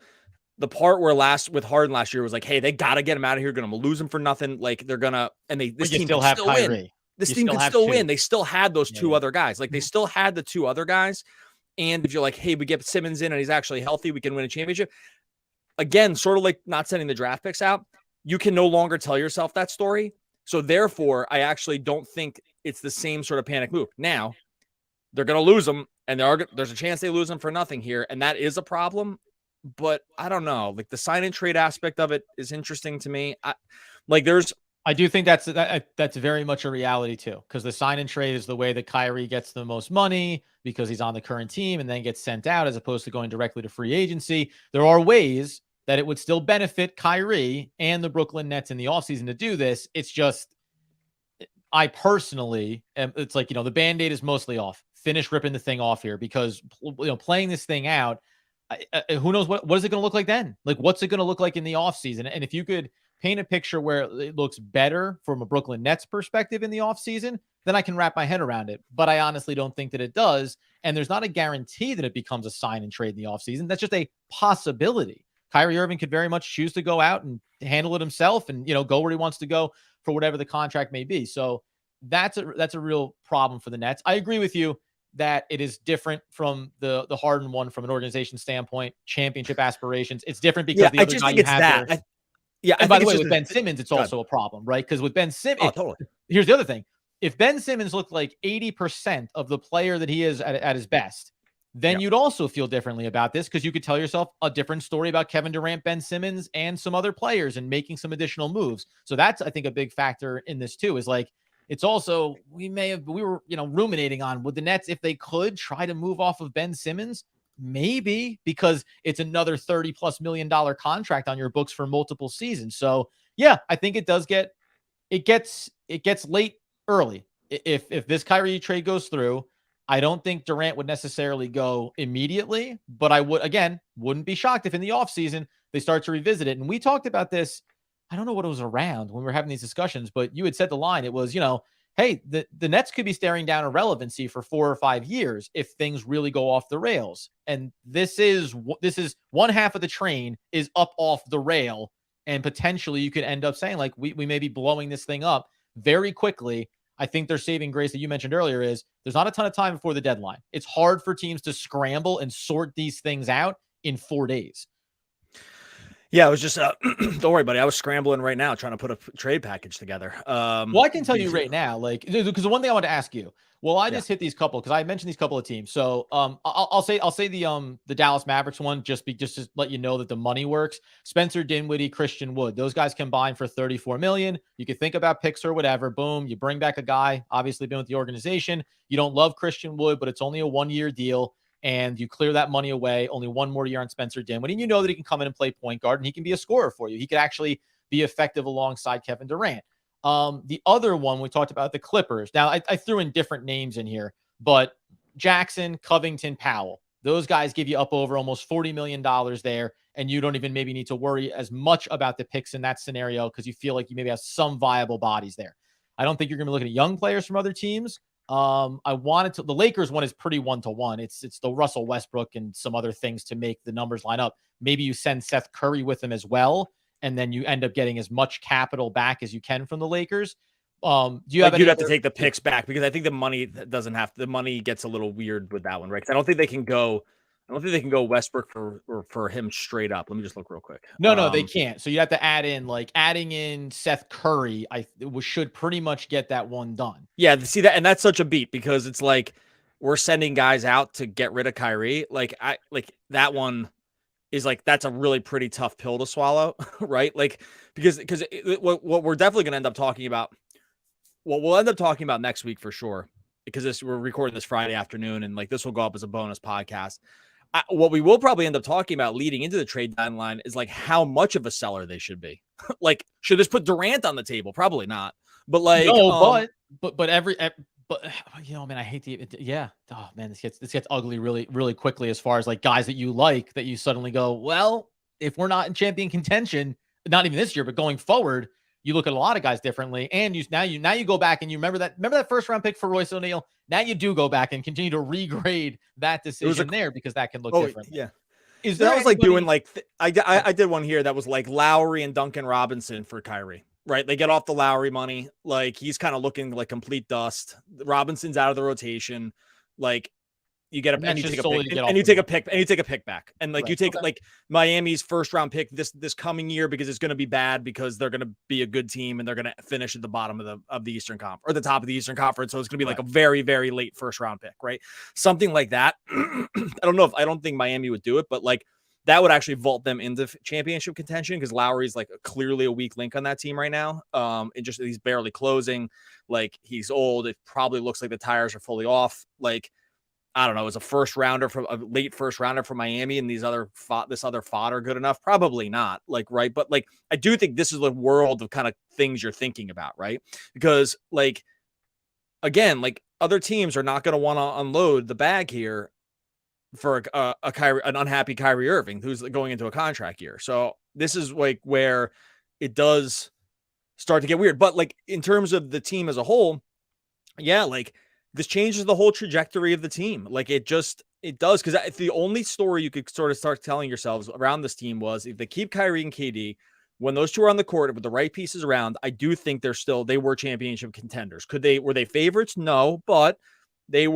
Speaker 3: part where with Harden last year was like, hey, they got to get him out of here. Going to lose him for nothing. Like, they're going to, and this team
Speaker 2: still have Kyrie.
Speaker 3: This team can still win. They still had those 2 other guys. Like, they still had the 2 other guys. And if you're like, hey, we get Simmons in and he's actually healthy, we can win a championship. Again, sort of like not sending the draft picks out. You can no longer tell yourself that story. So therefore, I actually don't think it's the same sort of panic move. Now, they're going to lose them, and there's a chance they lose them for nothing here. And that is a problem. But I don't know, like the sign and trade aspect of it is interesting to me. I
Speaker 2: do think that's very much a reality too, because the sign and trade is the way that Kyrie gets the most money because he's on the current team and then gets sent out, as opposed to going directly to free agency. There are ways that it would still benefit Kyrie and the Brooklyn Nets in the offseason to do this. It's just, I personally it's like, the Band-Aid is mostly off. Finish ripping the thing off here, because playing this thing out, who knows what is it going to look like then? Like, what's it going to look like in the offseason? And if you could paint a picture where it looks better from a Brooklyn Nets perspective in the offseason, then I can wrap my head around it. But I honestly don't think that it does. And there's not a guarantee that it becomes a sign and trade in the offseason. That's just a possibility. Kyrie Irving could very much choose to go out and handle it himself and, go where he wants to go for whatever the contract may be. So that's a real problem for the Nets. I agree with you that it is different from the Harden one from an organization standpoint, championship aspirations. It's different because the other guy you have there. And by the way, with Ben Simmons, it's also a problem, right? Because with Ben Simmons,
Speaker 3: totally.
Speaker 2: Here's the other thing. If Ben Simmons looked like 80% of the player that he is at his best, then you'd also feel differently about this, because you could tell yourself a different story about Kevin Durant, Ben Simmons, and some other players and making some additional moves. So that's, I think, a big factor in this too, is like, it's also, we were, ruminating on, would the Nets, if they could, try to move off of Ben Simmons? Maybe, because it's another $30+ million contract on your books for multiple seasons. So yeah, I think it gets late early. If this Kyrie trade goes through, I don't think Durant would necessarily go immediately, but I wouldn't be shocked if in the offseason they start to revisit it. And we talked about this, I don't know what it was around when we were having these discussions, but you had said the line, it was, hey, the Nets could be staring down irrelevancy for 4 or 5 years if things really go off the rails. And this is one half of the train is up off the rail, and potentially you could end up saying, like, we may be blowing this thing up very quickly. I think their saving grace that you mentioned earlier is there's not a ton of time before the deadline. It's hard for teams to scramble and sort these things out in 4 days.
Speaker 3: Yeah, I was just, don't worry, buddy. I was scrambling right now trying to put a trade package together.
Speaker 2: Well, I can tell you right now, like, because the one thing I want to ask you, well, I just hit these couple, because I mentioned these couple of teams. So I'll say the Dallas Mavericks one, just to let you know that the money works. Spencer Dinwiddie, Christian Wood, those guys combined for $34 million. You could think about picks or whatever. Boom, you bring back a guy, obviously been with the organization. You don't love Christian Wood, but it's only a 1-year deal. And you clear that money away, only 1 more year on Spencer Dinwiddie. And you know that he can come in and play point guard, and he can be a scorer for you. He could actually be effective alongside Kevin Durant. The other one, we talked about the Clippers. Now, I threw in different names in here, but Jackson, Covington, Powell, those guys give you up over almost $40 million there, and you don't even maybe need to worry as much about the picks in that scenario because you feel like you maybe have some viable bodies there. I don't think you're going to be looking at young players from other teams. The Lakers one is pretty 1-to-1. It's the Russell Westbrook and some other things to make the numbers line up. Maybe you send Seth Curry with them as well, and then you end up getting as much capital back as you can from the Lakers. Do you have?
Speaker 3: You'd have to take the picks back because I think the money gets a little weird with that one, right? Because I don't think they can go Westbrook for him straight up. Let me just look real quick.
Speaker 2: No, they can't. So you have to adding in Seth Curry. Should pretty much get that one done.
Speaker 3: Yeah, see that, and that's such a beat because it's like we're sending guys out to get rid of Kyrie. Like that one is like that's a really pretty tough pill to swallow, right? Like because what we're definitely going to end up talking about. What we'll end up talking about next week for sure, because we're recording this Friday afternoon, and like this will go up as a bonus podcast. What we will probably end up talking about leading into the trade deadline is like how much of a seller they should be. Like, should this put Durant on the table? Probably not. But like,
Speaker 2: no, but you know, man, I hate yeah. Oh man, this gets ugly really, really quickly as far as like guys that you like that you suddenly go, well, if we're not in champion contention, not even this year, but going forward. You look at a lot of guys differently, and now you go back and you remember that first round pick for Royce O'Neal. Now you do go back and continue to regrade that decision there because that can look different.
Speaker 3: Yeah, that was like doing like I did one here that was like Lowry and Duncan Robinson for Kyrie. Right, they get off the Lowry money, like he's kind of looking like complete dust. Robinson's out of the rotation, like. You get and you take a pick, and you take a pick back, and like you take like Miami's first round pick this coming year because it's going to be bad because they're going to be a good team and they're going to finish at the bottom of the Eastern Conference or the top of the Eastern Conference, so it's going to be like a very very late first round pick, right? Something like that. I don't think Miami would do it, but like that would actually vault them into championship contention because Lowry's like clearly a weak link on that team right now. He's barely closing, like he's old. It probably looks like the tires are fully off, like. I don't know, is a late first rounder from Miami and this other fodder good enough? Probably not. Like, right. But like, I do think this is the world of kind of things you're thinking about, right? Because like, again, like other teams are not going to want to unload the bag here for an unhappy Kyrie Irving, who's going into a contract year. So this is like where it does start to get weird. But like in terms of the team as a whole, yeah, like, this changes the whole trajectory of the team. Like it does. Because the only story you could sort of start telling yourselves around this team was if they keep Kyrie and KD, when those two are on the court with the right pieces around, I do think they were championship contenders. Were they favorites? No, but they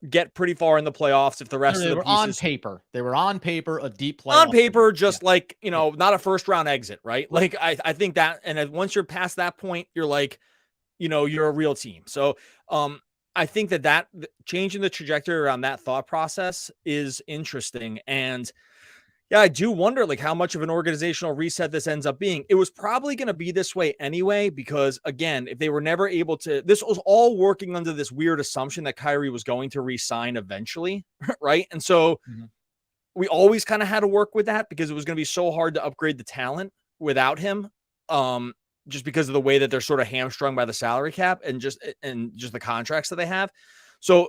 Speaker 3: get pretty far in the playoffs if the rest of the pieces
Speaker 2: on paper. They were on paper a deep playoff.
Speaker 3: On paper, just like, not a first round exit, right? Like I think that, and once you're past that point, you're like, you're a real team. So, I think that changing the trajectory around that thought process is interesting. And yeah, I do wonder like how much of an organizational reset this ends up being. It was probably going to be this way anyway, because again, if they were never able to, this was all working under this weird assumption that Kyrie was going to re-sign eventually. Right. And so we always kind of had to work with that because it was going to be so hard to upgrade the talent without him. Just because of the way that they're sort of hamstrung by the salary cap and just the contracts that they have. So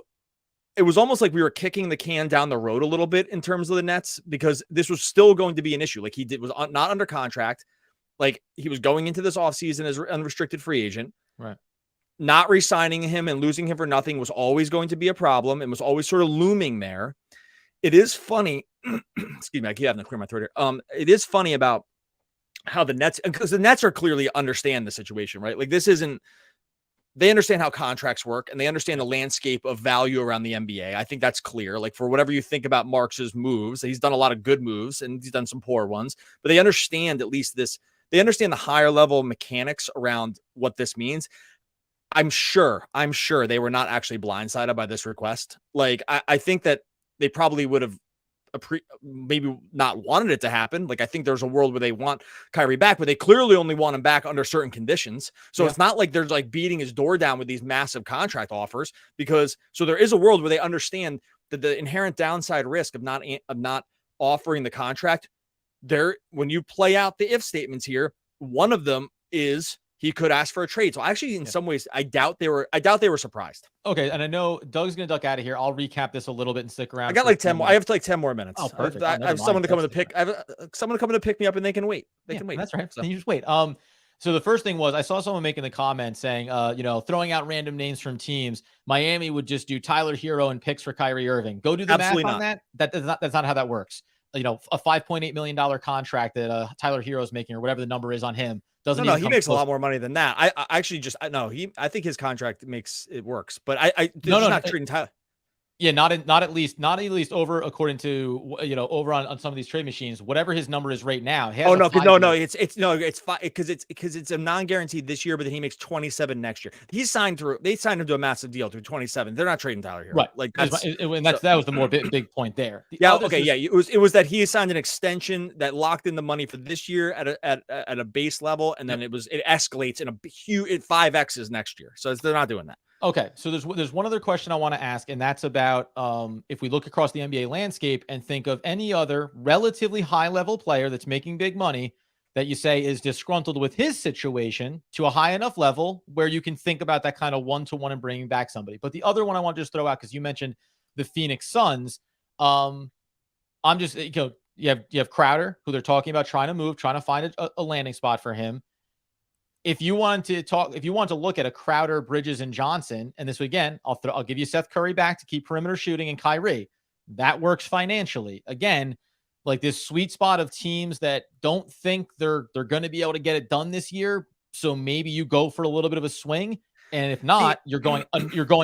Speaker 3: it was almost like we were kicking the can down the road a little bit in terms of the Nets because this was still going to be an issue. Like was not under contract. Like he was going into this offseason as an unrestricted free agent.
Speaker 2: Right. Not
Speaker 3: re-signing him and losing him for nothing was always going to be a problem and was always sort of looming there. It is funny. Excuse me. I keep having to clear my throat here. It is funny about how the Nets, because the Nets are clearly understand the situation, right? Like they understand how contracts work and they understand the landscape of value around the NBA. I think that's clear. Like for whatever you think about Marx's moves, he's done a lot of good moves and he's done some poor ones, but they understand at least they understand the higher level mechanics around what this means. I'm sure they were not actually blindsided by this request. Like I think that they probably would have maybe not wanted it to happen. Like I think there's a world where they want Kyrie back, but they clearly only want him back under certain conditions. So it's not like they're like beating his door down with these massive contract offers so there is a world where they understand that the inherent downside risk of not offering the contract there. When you play out the if statements here, one of them is he could ask for a trade. So actually, in some ways, I doubt they were surprised.
Speaker 2: Okay, and I know Doug's going to duck out of here. I'll recap this a little bit and stick around.
Speaker 3: I got like 10 more. I have like 10 more minutes.
Speaker 2: Oh, perfect.
Speaker 3: I have someone to come to pick. I have someone to come to pick me up, and they can wait. They can wait.
Speaker 2: That's right.
Speaker 3: So.
Speaker 2: You just wait. So the first thing was I saw someone making the comment saying, throwing out random names from teams. Miami would just do Tyler Hero and picks for Kyrie Irving. Go do the
Speaker 3: Absolutely
Speaker 2: math on
Speaker 3: not.
Speaker 2: that. That's not how that works. A $5.8 million contract that Tyler Hero is making, or whatever the number is on him, doesn't
Speaker 3: No,
Speaker 2: even
Speaker 3: he
Speaker 2: come
Speaker 3: makes a
Speaker 2: close.
Speaker 3: lot more money than that. I actually just no. I think his contract makes it works, but they're
Speaker 2: No,
Speaker 3: just
Speaker 2: no,
Speaker 3: not treating Tyler.
Speaker 2: Yeah, not at least over, according to over on some of these trade machines, whatever his number is right now. He has
Speaker 3: Oh
Speaker 2: a
Speaker 3: no, because
Speaker 2: 5 year.
Speaker 3: it's fine because it's a non-guaranteed this year, but then he makes 27 next year. They signed him to a massive deal through 27. They're not trading Tyler Hero.
Speaker 2: Right.
Speaker 3: Like
Speaker 2: that was the more big point there.
Speaker 3: It was that he signed an extension that locked in the money for this year at a base level, and then it escalates in a huge 5x's next year. So they're not doing that.
Speaker 2: Okay, so there's one other question I want to ask, and that's about if we look across the NBA landscape and think of any other relatively high level player that's making big money that you say is disgruntled with his situation to a high enough level where you can think about that kind of one-to-one and bringing back somebody. But the other one I want to just throw out, because you mentioned the Phoenix Suns, I'm just you have Crowder, who they're talking about trying to find a landing spot for him. If you want to look at a Crowder, Bridges, and Johnson, and this again, I'll give you Seth Curry back to keep perimeter shooting and Kyrie. That works financially. Again, like this sweet spot of teams that don't think they're going to be able to get it done this year. So maybe you go for a little bit of a swing, and if not, you're going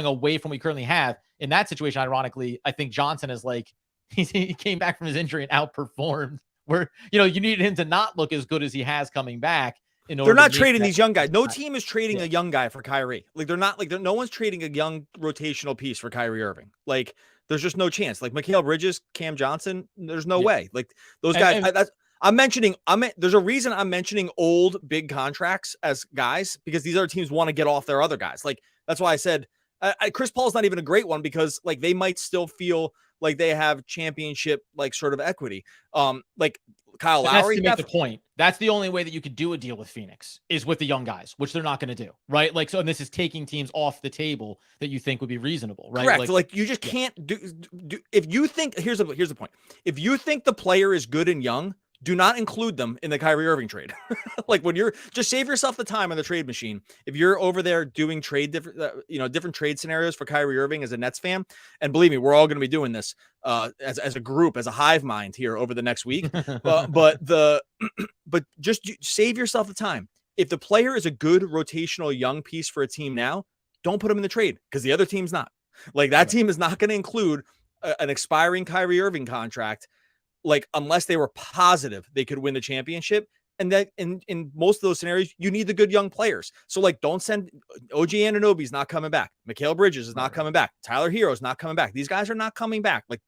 Speaker 2: away from what you currently have. In that situation, ironically, I think Johnson is like he came back from his injury and outperformed. Where you needed him to not look as good as he has coming back.
Speaker 3: They're not trading these young guys. No team is trading a young guy for Kyrie. Like no one's trading a young rotational piece for Kyrie Irving. Like there's just no chance. Like Mikal Bridges, Cam Johnson, there's no way. Like those guys. There's a reason I'm mentioning old big contracts as guys, because these other teams want to get off their other guys. Like that's why I said Chris Paul's not even a great one, because like they might still feel like they have championship like sort of equity. Like Kyle Lowry.
Speaker 2: That's to make the point. That's the only way that you could do a deal with Phoenix is with the young guys, which they're not going to do, right? Like, so, and this is taking teams off the table that you think would be reasonable, right?
Speaker 3: Correct. Like you just can't do. If you think here's the point. If you think the player is good and young, do not include them in the Kyrie Irving trade. Like when you're just save yourself the time on the trade machine. If you're over there doing different trade scenarios for Kyrie Irving as a Nets fan, and believe me, we're all going to be doing this as a group, as a hive mind here over the next week. but just save yourself the time. If the player is a good rotational young piece for a team now, don't put him in the trade, because the other team's not. Like that team is not going to include an expiring Kyrie Irving contract. Like, unless they were positive they could win the championship. And that in most of those scenarios, you need the good young players. So like, don't send OG Anunoby's not coming back. Mikal Bridges is not coming back. Tyler Hero's not coming back. These guys are not coming back. Like,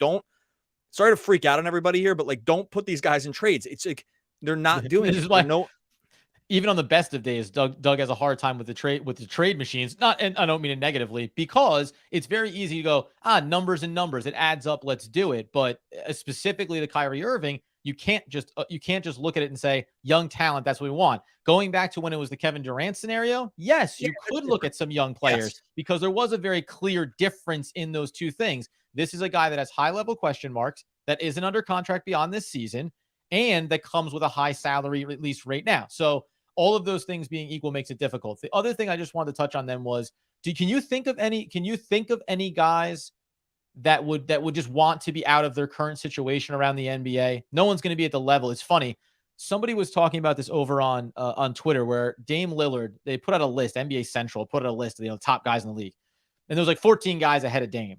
Speaker 3: sorry to freak out on everybody here, but like, don't put these guys in trades. It's like, they're not doing
Speaker 2: this. Is why even on the best of days, Doug has a hard time with the trade machines. And I don't mean it negatively, because it's very easy to go, numbers and numbers. It adds up. Let's do it. But specifically to Kyrie Irving, you can't just look at it and say young talent. That's what we want. Going back to when it was the Kevin Durant scenario, yes, you could look at some young players, because there was a very clear difference in those two things. This is a guy that has high level question marks, that isn't under contract beyond this season, and that comes with a high salary, at least right now. So all of those things being equal makes it difficult. The other thing I just wanted to touch on then was, can you think of any guys that would just want to be out of their current situation around the NBA? No one's going to be at the level. It's funny. Somebody was talking about this over on Twitter, where Dame Lillard, they put out a list, NBA Central put out a list of the top guys in the league. And there was like 14 guys ahead of Dame.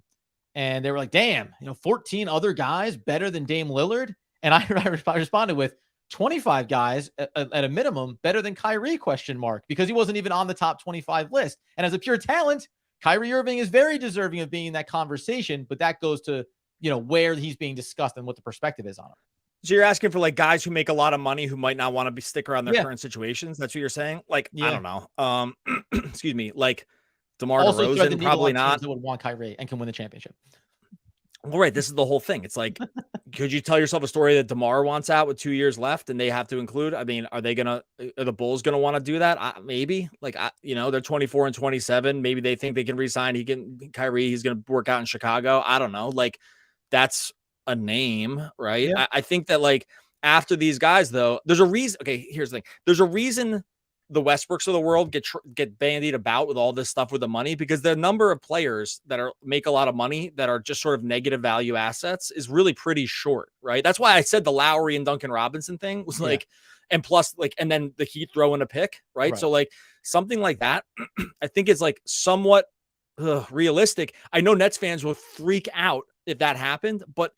Speaker 2: And they were like, damn, 14 other guys better than Dame Lillard. And I responded with 25 guys at a minimum better than Kyrie ? Because he wasn't even on the top 25 list. And as a pure talent, Kyrie Irving is very deserving of being in that conversation, but that goes to, where he's being discussed and what the perspective is on him.
Speaker 3: So you're asking for like guys who make a lot of money who might not want to stick around their current situations. That's what you're saying? Like, I don't know. Excuse me. Like DeMar DeRozan, probably not.
Speaker 2: That would want Kyrie and can win the championship.
Speaker 3: Well, right. This is the whole thing. It's like, could you tell yourself a story that DeMar wants out with 2 years left and they have to include? I mean, are the Bulls going to want to do that? Maybe. Like, they're 24 and 27. Maybe they think they can resign. Kyrie, he's going to work out in Chicago. I don't know. Like, that's a name, right? Yeah. I think that like after these guys, though, there's a reason. Okay, here's the thing. There's a reason the Westbrooks of the world get bandied about with all this stuff with the money, because the number of players that make a lot of money that are just sort of negative value assets is really pretty short, right? That's why I said the Lowry and Duncan Robinson thing was like, and plus like, and then the Heat throw in a pick, right? So like something like that, I think is like somewhat realistic. I know Nets fans will freak out if that happened, but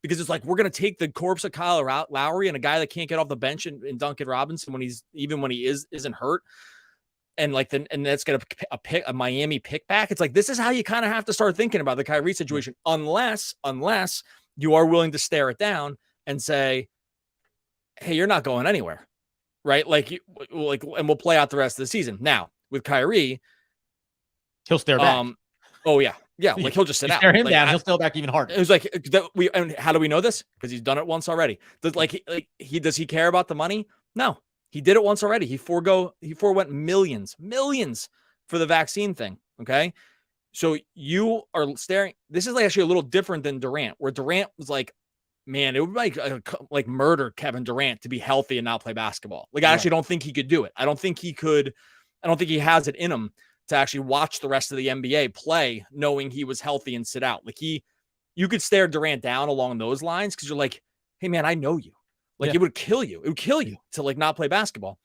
Speaker 3: because it's like, we're going to take the corpse of Kyle Lowry and a guy that can't get off the bench in Duncan Robinson when he isn't hurt. And like, and that's going to a Miami pick back. It's like, this is how you kind of have to start thinking about the Kyrie situation, unless you are willing to stare it down and say, hey, you're not going anywhere. Right. Like, and we'll play out the rest of the season. Now with Kyrie,
Speaker 2: he'll stare back.
Speaker 3: Oh yeah. Yeah, like he'll just sit out.
Speaker 2: Stare him
Speaker 3: like,
Speaker 2: down. He'll stare back even harder.
Speaker 3: It was like and how do we know this? Because he's done it once already. Does he care about the money? No, he did it once already. He forewent millions for the vaccine thing. Okay, so you are staring. This is actually a little different than Durant, where Durant was like, man, it would like murder Kevin Durant to be healthy and not play basketball. Like I actually don't think he could do it. I don't think he could. I don't think he has it in him to actually watch the rest of the NBA play, knowing he was healthy and sit out. Like you could stare Durant down along those lines, because you're like, hey man, I know you. Like it would kill you. It would kill you to like not play basketball.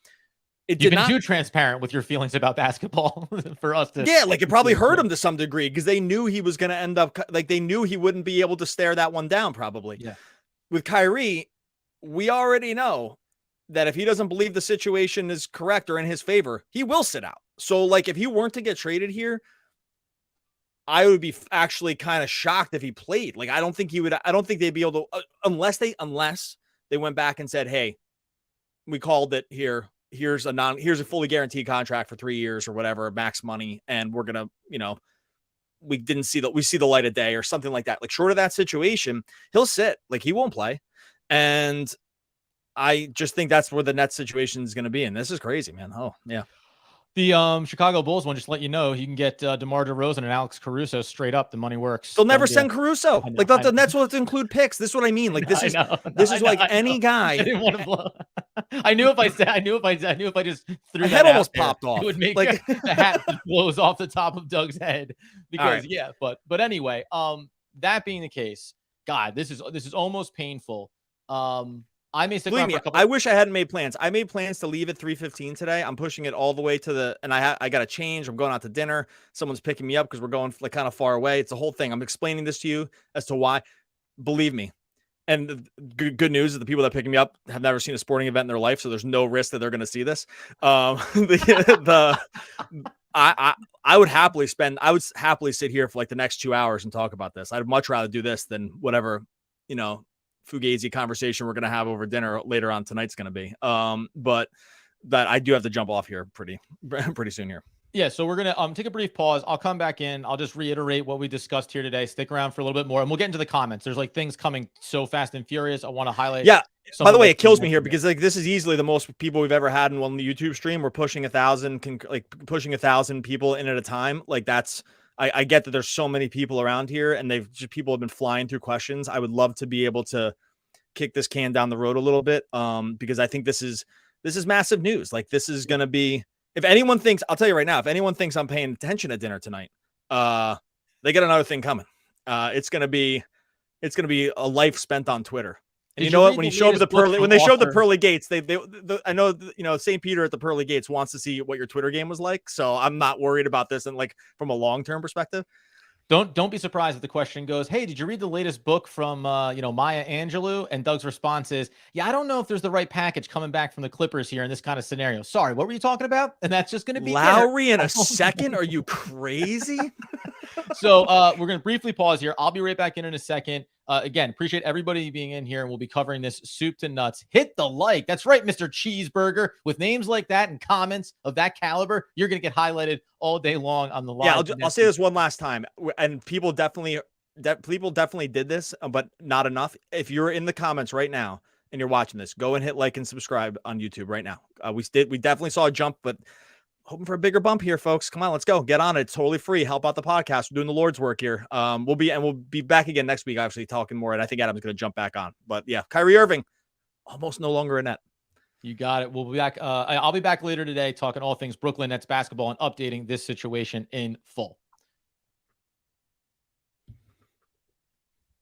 Speaker 2: You've been too transparent with your feelings about basketball for us to.
Speaker 3: Yeah, like it probably hurt him to some degree, because they knew he was going to end up like they knew he wouldn't be able to stare that one down probably.
Speaker 2: Yeah.
Speaker 3: With Kyrie, we already know that if he doesn't believe the situation is correct or in his favor, he will sit out. So like if he weren't to get traded here, I would be actually kind of shocked if he played. Like I don't think they'd be able to unless they went back and said, "Hey, we called it here. Here's a fully guaranteed contract for 3 years or whatever, max money, and we're going to, we see the light of day," or something like that. Like short of that situation, he'll sit. Like he won't play. And I just think that's where the Nets situation is going to be. And this is crazy, man. Oh, yeah.
Speaker 2: The Chicago Bulls one, just to let you know, you can get DeMar DeRozan and Alex Caruso straight up. The money works.
Speaker 3: They'll never send Caruso. Like the Nets will have to include picks. This is what I mean. Like this is like any guy.
Speaker 2: I didn't want to blow. I knew if I just threw
Speaker 3: my
Speaker 2: that
Speaker 3: head almost
Speaker 2: there,
Speaker 3: popped off.
Speaker 2: it would make
Speaker 3: like
Speaker 2: the hat blows off the top of Doug's head. Because but anyway, that being the case, God, this is almost painful. I may stick around for a couple.
Speaker 3: I wish I hadn't made plans. I made plans to leave at 3:15 today. I'm pushing it all the way to and I got to change. I'm going out to dinner. Someone's picking me up because we're going like kind of far away. It's a whole thing. I'm explaining this to you as to why. Believe me. And the good news is the people that are picking me up have never seen a sporting event in their life, so there's no risk that they're going to see this. I would happily sit here for like the next 2 hours and talk about this. I'd much rather do this than whatever, fugazi conversation we're going to have over dinner later on tonight's going to be. But that I do have to jump off here pretty soon here.
Speaker 2: Yeah, so we're going to take a brief pause. I'll come back in. I'll just reiterate what we discussed here today. Stick around for a little bit more, and we'll get into the comments. There's like things coming so fast and furious. I want to highlight.
Speaker 3: Yeah. By the way, it kills me here because like this is easily the most people we've ever had in one YouTube stream. We're pushing 1,000 people in at a time. Like that's, I get that there's so many people around here, and people have been flying through questions. I would love to be able to kick this can down the road a little bit, because I think this is massive news. Like this is going to be. If anyone thinks, I'll tell you right now, if anyone thinks I'm paying attention at dinner tonight, they got another thing coming. It's gonna be a life spent on Twitter. And you know what? When they showed the pearly gates, I know St. Peter at the pearly gates wants to see what your Twitter game was like. So I'm not worried about this, and like from a long-term perspective.
Speaker 2: Don't be surprised if the question goes, "Hey, did you read the latest book from Maya Angelou?" And Doug's response is, "Yeah, I don't know if there's the right package coming back from the Clippers here in this kind of scenario. Sorry, what were you talking about?" And that's just going to be
Speaker 3: Lowry in a second. Are you crazy?
Speaker 2: So we're going to briefly pause here. I'll be right back in a second. Again, appreciate everybody being in here, and we'll be covering this soup to nuts. Hit the like. That's right, Mr. Cheeseburger. With names like that and comments of that caliber, you're going to get highlighted all day long on the live.
Speaker 3: Yeah, I'll say this one last time, and people definitely did this, but not enough. If you're in the comments right now and you're watching this, go and hit like and subscribe on YouTube right now. We definitely saw a jump, but hoping for a bigger bump here, folks. Come on, let's go. Get on it. It's totally free. Help out the podcast. We're doing the Lord's work here. We'll be back again next week, obviously talking more. And I think Adam's going to jump back on. But yeah, Kyrie Irving, almost no longer a Net.
Speaker 2: You got it. We'll be back. I'll be back later today talking all things Brooklyn Nets basketball and updating this situation in full.